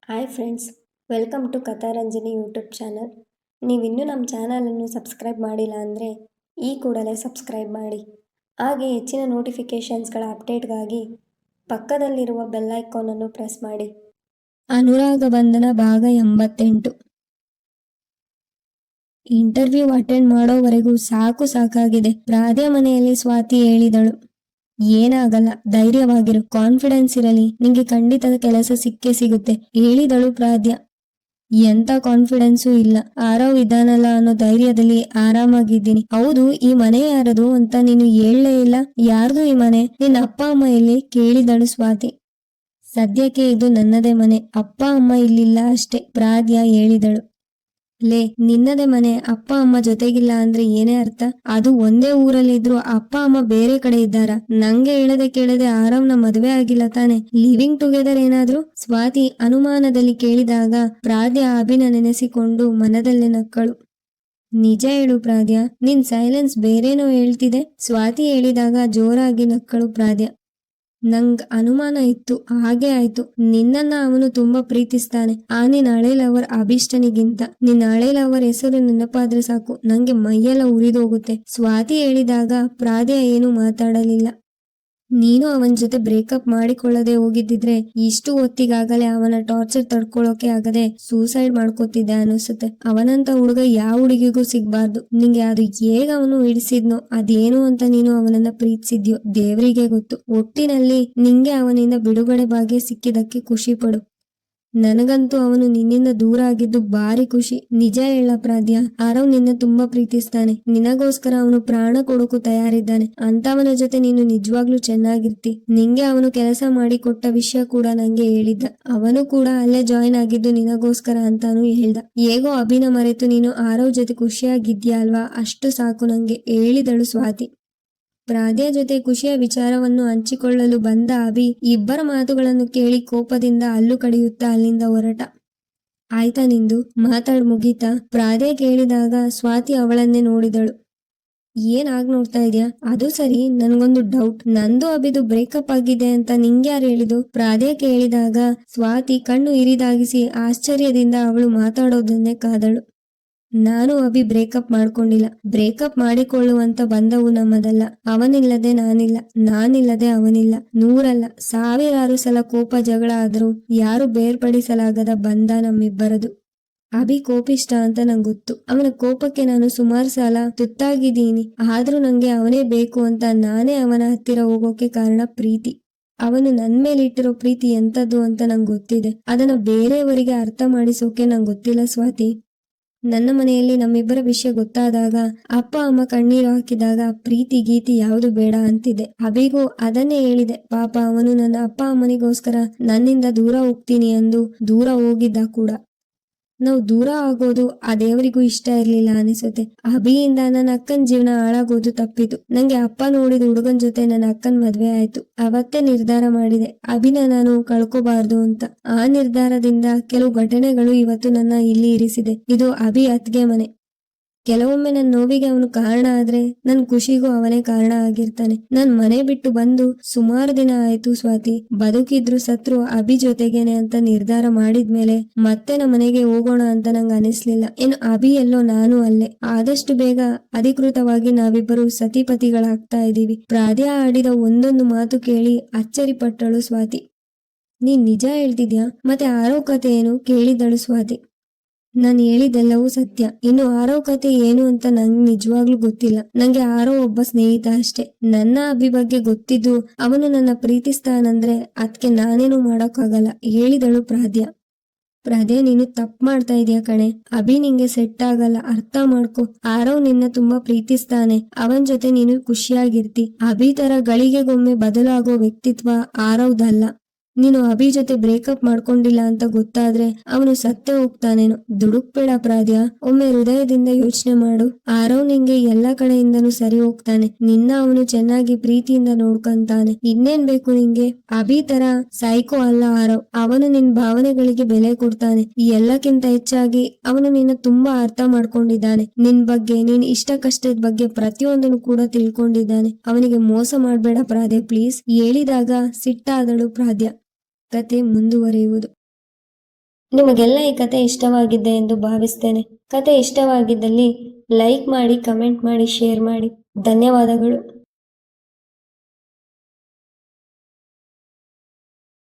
Hi friends, welcome to Katharanjani YouTube channel. ನೀವಿನ್ನೂ ನಮ್ಮ ಚಾನಲನ್ನು ಸಬ್ಸ್ಕ್ರೈಬ್ ಮಾಡಿಲ್ಲ ಅಂದರೆ ಈ ಕೂಡಲೇ ಸಬ್ಸ್ಕ್ರೈಬ್ ಮಾಡಿ. ಹಾಗೆ ಹೆಚ್ಚಿನ ನೋಟಿಫಿಕೇಷನ್ಸ್ಗಳ ಅಪ್ಡೇಟ್ಗಾಗಿ ಪಕ್ಕದಲ್ಲಿರುವ ಬೆಲ್ ಐಕಾನನ್ನು ಪ್ರೆಸ್ ಮಾಡಿ. ಅನುರಾಗ ಬಂಧನ ಭಾಗ 88. ಇಂಟರ್ವ್ಯೂ ಅಟೆಂಡ್ ಮಾಡೋವರೆಗೂ ಸಾಕಾಗಿದೆ. ರಾಧೆ ಮನೆಯಲ್ಲಿ ಸ್ವಾತಿ ಹೇಳಿದಳು, ಏನಾಗಲ್ಲ, ಧೈರ್ಯವಾಗಿರು, ಕಾನ್ಫಿಡೆನ್ಸ್ ಇರಲಿ, ನಿಂಗೆ ಖಂಡಿತ ಕೆಲಸ ಸಿಕ್ಕೇ ಸಿಗುತ್ತೆ ಹೇಳಿದಳು ಪ್ರಾದ್ಯ. ಎಂತ ಕಾನ್ಫಿಡೆನ್ಸು ಇಲ್ಲ, ಆರವ್ ಇದ್ದಾನಲ್ಲ ಅನ್ನೋ ಧೈರ್ಯದಲ್ಲಿ ಆರಾಮಾಗಿದ್ದೀನಿ. ಹೌದು, ಈ ಮನೆ ಯಾರದು ಅಂತ ನೀನು ಹೇಳಲೇ ಇಲ್ಲ. ಯಾರ್ದು ಈ ಮನೆ? ನಿನ್ನ ಅಪ್ಪ ಅಮ್ಮ ಎಲ್ಲಿ ಕೇಳಿದಳು ಸ್ವಾತಿ. ಸದ್ಯಕ್ಕೆ ಇದು ನನ್ನದೇ ಮನೆ, ಅಪ್ಪ ಅಮ್ಮ ಇಲ್ಲಿಲ್ಲ ಅಷ್ಟೇ ಪ್ರಾದ್ಯ ಹೇಳಿದಳು. ಲೇ, ನಿನ್ನದೇ ಮನೆ, ಅಪ್ಪ ಅಮ್ಮ ಜೊತೆಗಿಲ್ಲ ಅಂದ್ರೆ ಏನೇ ಅರ್ಥ? ಅದು ಒಂದೇ ಊರಲ್ಲಿದ್ರು ಅಪ್ಪ ಅಮ್ಮ ಬೇರೆ ಕಡೆ ಇದ್ದಾರ? ನಂಗೆ ಹೇಳದೆ ಕೇಳದೆ ಆರವ್ನ ಮದುವೆ ಆಗಿಲ್ಲ ತಾನೆ? ಲಿವಿಂಗ್ ಟುಗೆದರ್ ಏನಾದ್ರು? ಸ್ವಾತಿ ಅನುಮಾನದಲ್ಲಿ ಕೇಳಿದಾಗ ಪ್ರಾದ್ಯ ಅಭಿನ ನೆನೆಸಿಕೊಂಡು ಮನದಲ್ಲೇ ನಕ್ಕಳು. ನಿಜ ಹೇಳು ಪ್ರಾದ್ಯ, ನಿನ್ ಸೈಲೆನ್ಸ್ ಬೇರೇನೋ ಹೇಳ್ತಿದೆ. ಸ್ವಾತಿ ಹೇಳಿದಾಗ ಜೋರಾಗಿ ನಕ್ಕಳು ಪ್ರಾದ್ಯ. ನಂಗ್ ಅನುಮಾನ ಇತ್ತು, ಹಾಗೆ ಆಯ್ತು. ನಿನ್ನನ್ನ ಅವನು ತುಂಬಾ ಪ್ರೀತಿಸ್ತಾನೆ, ಆ ನಿನ್ ಹಳೆ ಲವರ್ ಅಭಿಷ್ಟನಿಗಿಂತ. ನಿನ್ ಹಳೆ ಲವರ್ ಹೆಸರು ನೆನಪಾದ್ರೆ ಸಾಕು ನಂಗೆ ಮೈಯೆಲ್ಲ ಉರಿದೋಗುತ್ತೆ. ಸ್ವಾತಿ ಹೇಳಿದಾಗ ಪ್ರಾದ್ಯ ಏನು ಮಾತಾಡಲಿಲ್ಲ. ನೀನು ಅವನ ಜೊತೆ ಬ್ರೇಕಪ್ ಮಾಡಿಕೊಳ್ಳದೆ ಹೋಗಿದ್ದಿದ್ರೆ ಇಷ್ಟು ಹೊತ್ತಿಗಾಗಲೇ ಅವನ ಟಾರ್ಚರ್ ತಡ್ಕೊಳ್ಳೋಕೆ ಆಗದೆ ಸೂಸೈಡ್ ಮಾಡ್ಕೋತಿದ್ದೆ ಅನಿಸುತ್ತೆ. ಅವನಂತ ಹುಡುಗ ಯಾವ ಹುಡುಗಿಗೂ ಸಿಗ್ಬಾರ್ದು. ನಿಂಗೆ ಅದು ಹೇಗ ಅವನು ಹಿಡಿಸಿದ್ನೋ, ಅದೇನು ಅಂತ ನೀನು ಅವನನ್ನ ಪ್ರೀತಿಸಿದ್ಯೋ ದೇವರಿಗೆ ಗೊತ್ತು. ಒಟ್ಟಿನಲ್ಲಿ ನಿಂಗೆ ಅವನಿಂದ ಬಿಡುಗಡೆ ಭಾಗ್ಯ ಸಿಕ್ಕಿದಕ್ಕೆ ಖುಷಿ ಪಡು. ನನಗಂತೂ ಅವನು ನಿನ್ನಿಂದ ದೂರ ಆಗಿದ್ದು ಭಾರಿ ಖುಷಿ. ನಿಜ ಹೇಳ ಪ್ರಾದ್ಯ, ಆರವ್ ನಿನ್ನ ತುಂಬಾ ಪ್ರೀತಿಸ್ತಾನೆ. ನಿನಗೋಸ್ಕರ ಅವನು ಪ್ರಾಣ ಕೊಡೋಕು ತಯಾರಿದ್ದಾನೆ. ಅಂತವನ ಜೊತೆ ನೀನು ನಿಜವಾಗ್ಲೂ ಚೆನ್ನಾಗಿರ್ತಿ. ನಿಂಗೆ ಅವನು ಕೆಲಸ ಮಾಡಿ ಕೊಟ್ಟ ವಿಷಯ ಕೂಡ ನಂಗೆ ಹೇಳಿದ್ದ. ಅವನು ಕೂಡ ಅಲ್ಲೇ ಜಾಯಿನ್ ಆಗಿದ್ದು ನಿನಗೋಸ್ಕರ ಅಂತಾನು ಹೇಳ್ದ. ಹೇಗೋ ಅಭಿನ ಮರೆತು ನೀನು ಆರವ್ ಜೊತೆ ಖುಷಿಯಾಗಿದ್ಯಾ ಅಲ್ವಾ, ಅಷ್ಟು ಸಾಕು ನಂಗೆ ಹೇಳಿದಳು ಸ್ವಾತಿ. ಪ್ರಾದ್ಯ ಜೊತೆ ಖುಷಿಯ ವಿಚಾರವನ್ನು ಹಂಚಿಕೊಳ್ಳಲು ಬಂದ ಅಭಿ ಇಬ್ಬರ ಮಾತುಗಳನ್ನು ಕೇಳಿ ಕೋಪದಿಂದ ಹಲ್ಲು ಕಡಿಯುತ್ತಾ ಅಲ್ಲಿಂದ ಹೊರಟ. ಆಯ್ತಾ ನಿಂದು? ಮಾತಾಡ್ ಮುಗೀತಾ? ಪ್ರಾದ್ಯ ಕೇಳಿದಾಗ ಸ್ವಾತಿ ಅವಳನ್ನೇ ನೋಡಿದಳು. ಏನಾಗ್ ನೋಡ್ತಾ ಇದ್ಯಾ? ಅದು ಸರಿ, ನನ್ಗೊಂದು ಡೌಟ್. ನಂದು ಅಭಿದು ಬ್ರೇಕಪ್ ಆಗಿದೆ ಅಂತ ನಿಂಗ್ಯಾರು ಹೇಳಿದು? ಪ್ರಾದ್ಯ ಕೇಳಿದಾಗ ಸ್ವಾತಿ ಕಣ್ಣು ಹಿರಿದಾಗಿಸಿ ಆಶ್ಚರ್ಯದಿಂದ ಅವಳು ಮಾತಾಡೋದನ್ನೇ ಕಾದಳು. ನಾನು ಅಭಿ ಬ್ರೇಕಪ್ ಮಾಡ್ಕೊಂಡಿಲ್ಲ. ಬ್ರೇಕಪ್ ಮಾಡಿಕೊಳ್ಳುವಂತ ಬಂಧವು ನಮ್ಮದಲ್ಲ. ಅವನಿಲ್ಲದೆ ನಾನಿಲ್ಲ, ನಾನಿಲ್ಲದೆ ಅವನಿಲ್ಲ. 100 ಅಲ್ಲ, 1000 ಸಲ ಕೋಪ ಜಗಳ ಆದರೂ ಯಾರು ಬೇರ್ಪಡಿಸಲಾಗದ ಬಂಧ ನಮ್ಮಿಬ್ಬರದು. ಅಭಿ ಕೋಪಿಷ್ಟ ಅಂತ ನಂಗೆ ಗೊತ್ತು. ಅವನ ಕೋಪಕ್ಕೆ ನಾನು ಸುಮಾರು ಸಲ ತುತ್ತಾಗಿದ್ದೀನಿ. ಆದ್ರೂ ನಂಗೆ ಅವನೇ ಬೇಕು ಅಂತ ನಾನೇ ಅವನ ಹತ್ತಿರ ಹೋಗೋಕೆ ಕಾರಣ ಪ್ರೀತಿ. ಅವನು ನನ್ ಮೇಲೆ ಇಟ್ಟಿರೋ ಪ್ರೀತಿ ಎಂತದ್ದು ಅಂತ ನಂಗೆ ಗೊತ್ತಿದೆ. ಅದನ್ನ ಬೇರೆಯವರಿಗೆ ಅರ್ಥ ಮಾಡಿಸೋಕೆ ನಂಗೆ ಗೊತ್ತಿಲ್ಲ ಸ್ವಾತಿ. ನನ್ನ ಮನೆಯಲ್ಲಿ ನಮ್ಮಿಬ್ಬರ ವಿಷಯ ಗೊತ್ತಾದಾಗ ಅಪ್ಪ ಅಮ್ಮ ಕಣ್ಣೀರು ಹಾಕಿದಾಗ ಪ್ರೀತಿ ಗೀತಿ ಯಾವುದು ಬೇಡ ಅಂತಿದೆ. ಅಭಿಗೂ ಅದನ್ನೇ ಹೇಳಿದೆ. ಪಾಪ ಅವನು ನನ್ನ ಅಪ್ಪ ಅಮ್ಮನಿಗೋಸ್ಕರ ನನ್ನಿಂದ ದೂರ ಹೋಗ್ತೀನಿ ಎಂದು ದೂರ ಹೋಗಿದ್ದ ಕೂಡ. ನಾವು ದೂರ ಆಗೋದು ಆ ದೇವರಿಗೂ ಇಷ್ಟ ಇರ್ಲಿಲ್ಲ ಅನಿಸುತ್ತೆ. ಅಭಿಯಿಂದ ನನ್ನ ಅಕ್ಕನ ಜೀವನ ಹಾಳಾಗೋದು ತಪ್ಪಿತು. ನಂಗೆ ಅಪ್ಪ ನೋಡಿದ ಹುಡುಗನ್ ಜೊತೆ ನನ್ನ ಅಕ್ಕನ ಮದ್ವೆ ಆಯ್ತು. ಅವತ್ತೇ ನಿರ್ಧಾರ ಮಾಡಿದೆ, ಅಭಿನ ನಾನು ಕಳ್ಕೋಬಾರ್ದು ಅಂತ. ಆ ನಿರ್ಧಾರದಿಂದ ಕೆಲವು ಘಟನೆಗಳು ಇವತ್ತು ನನ್ನ ಇಲ್ಲಿ ಇರಿಸಿದೆ. ಇದು ಅಭಿ ಅತ್ಗೆ ಮನೆ. ಕೆಲವೊಮ್ಮೆ ನನ್ನ ನೋವಿಗೆ ಅವನು ಕಾರಣ ಆದ್ರೆ ನನ್ ಖುಷಿಗೂ ಅವನೇ ಕಾರಣ ಆಗಿರ್ತಾನೆ. ನನ್ ಮನೆ ಬಿಟ್ಟು ಬಂದು ಸುಮಾರು ದಿನ ಆಯ್ತು ಸ್ವಾತಿ. ಬದುಕಿದ್ರು ಸತ್ರು ಅಭಿ ಜೊತೆಗೇನೆ ಅಂತ ನಿರ್ಧಾರ ಮಾಡಿದ್ಮೇಲೆ ಮತ್ತೆ ನಮ್ಮ ಮನೆಗೆ ಹೋಗೋಣ ಅಂತ ನಂಗೆ ಅನಿಸ್ಲಿಲ್ಲ. ಏನು ಅಭಿ ಎಲ್ಲೋ, ನಾನು ಅಲ್ಲೇ. ಆದಷ್ಟು ಬೇಗ ಅಧಿಕೃತವಾಗಿ ನಾವಿಬ್ಬರು ಸತಿಪತಿಗಳಾಗ್ತಾ ಇದೀವಿ. ಪ್ರಾದ್ಯ ಆಡಿದ ಒಂದೊಂದು ಮಾತು ಕೇಳಿ ಅಚ್ಚರಿ ಪಟ್ಟಳು ಸ್ವಾತಿ. ನೀನ್ ನಿಜ ಹೇಳ್ತಿದ್ಯಾ? ಮತ್ತೆ ಆರೋ ಕತೆ ಏನು ಕೇಳಿದಳು ಸ್ವಾತಿ. ನಾನು ಹೇಳಿದೆಲ್ಲವೂ ಸತ್ಯ. ಇನ್ನು ಆರವ್ ಕತೆ ಏನು ಅಂತ ನಂಗೆ ನಿಜವಾಗ್ಲೂ ಗೊತ್ತಿಲ್ಲ. ನಂಗೆ ಆರವ್ ಒಬ್ಬ ಸ್ನೇಹಿತ ಅಷ್ಟೇ. ನನ್ನ ಅಭಿ ಬಗ್ಗೆ ಗೊತ್ತಿದ್ದು ಅವನು ನನ್ನ ಪ್ರೀತಿಸ್ತಾನಂದ್ರೆ ಅದಕ್ಕೆ ನಾನೇನು ಮಾಡೋಕ್ಕಾಗಲ್ಲ ಹೇಳಿದಳು ಪ್ರಾದ್ಯ. ಪ್ರಾದ್ಯ, ನೀನು ತಪ್ಪು ಮಾಡ್ತಾ ಇದೀಯ ಕಣೆ. ಅಭಿ ನಿಂಗೆ ಸೆಟ್ ಆಗಲ್ಲ, ಅರ್ಥ ಮಾಡ್ಕೊ. ಆರವ್ ನಿನ್ನ ತುಂಬಾ ಪ್ರೀತಿಸ್ತಾನೆ, ಅವನ್ ಜೊತೆ ನೀನು ಖುಷಿಯಾಗಿರ್ತಿ. ಅಭಿ ತರ ಗಳಿಗೆಗೊಮ್ಮೆ ಬದಲಾಗೋ ವ್ಯಕ್ತಿತ್ವ ಆರವ್ದಲ್ಲ. ನೀನು ಅಭಿ ಜೊತೆ ಬ್ರೇಕಪ್ ಮಾಡ್ಕೊಂಡಿಲ್ಲ ಅಂತ ಗೊತ್ತಾದ್ರೆ ಅವನು ಸತ್ತೇ ಹೋಗ್ತಾನೇನೋ. ದುಡುಕ್ಬೇಡ ಪ್ರಾದ್ಯ, ಒಮ್ಮೆ ಹೃದಯದಿಂದ ಯೋಚನೆ ಮಾಡು. ಆರವ್ ನಿಂಗೆ ಎಲ್ಲಾ ಕಡೆಯಿಂದನೂ ಸರಿ ಹೋಗ್ತಾನೆ. ನಿನ್ನ ಅವನು ಚೆನ್ನಾಗಿ ಪ್ರೀತಿಯಿಂದ ನೋಡ್ಕೊಂತಾನೆ. ಇನ್ನೇನ್ ಬೇಕು ನಿಂಗೆ? ಅಭಿ ತರ ಸೈಕೋ ಅಲ್ಲ ಆರವ್. ಅವನು ನಿನ್ ಭಾವನೆಗಳಿಗೆ ಬೆಲೆ ಕೊಡ್ತಾನೆ. ಈ ಎಲ್ಲಕ್ಕಿಂತ ಹೆಚ್ಚಾಗಿ ಅವನು ನಿನ್ನ ತುಂಬಾ ಅರ್ಥ ಮಾಡ್ಕೊಂಡಿದ್ದಾನೆ. ನಿನ್ ಬಗ್ಗೆ, ನಿನ್ ಇಷ್ಟ ಕಷ್ಟದ ಬಗ್ಗೆ ಪ್ರತಿಯೊಂದನ್ನು ಕೂಡ ತಿಳ್ಕೊಂಡಿದ್ದಾನೆ. ಅವನಿಗೆ ಮೋಸ ಮಾಡ್ಬೇಡ ಪ್ರಾದ್ಯ ಪ್ಲೀಸ್ ಹೇಳಿದಾಗ ಸಿಟ್ಟಾದಳು ಪ್ರಾದ್ಯ. ಕತೆ ಮುಂದುವರಿಯುವುದು. ನಿಮಗೆಲ್ಲ ಈ ಕತೆ ಇಷ್ಟವಾಗಿದ್ದೆ ಎಂದು ಭಾವಿಸ್ತೇನೆ. ಕತೆ ಇಷ್ಟವಾಗಿದ್ದಲ್ಲಿ ಲೈಕ್ ಮಾಡಿ, ಕಮೆಂಟ್ ಮಾಡಿ, ಶೇರ್ ಮಾಡಿ. ಧನ್ಯವಾದಗಳು.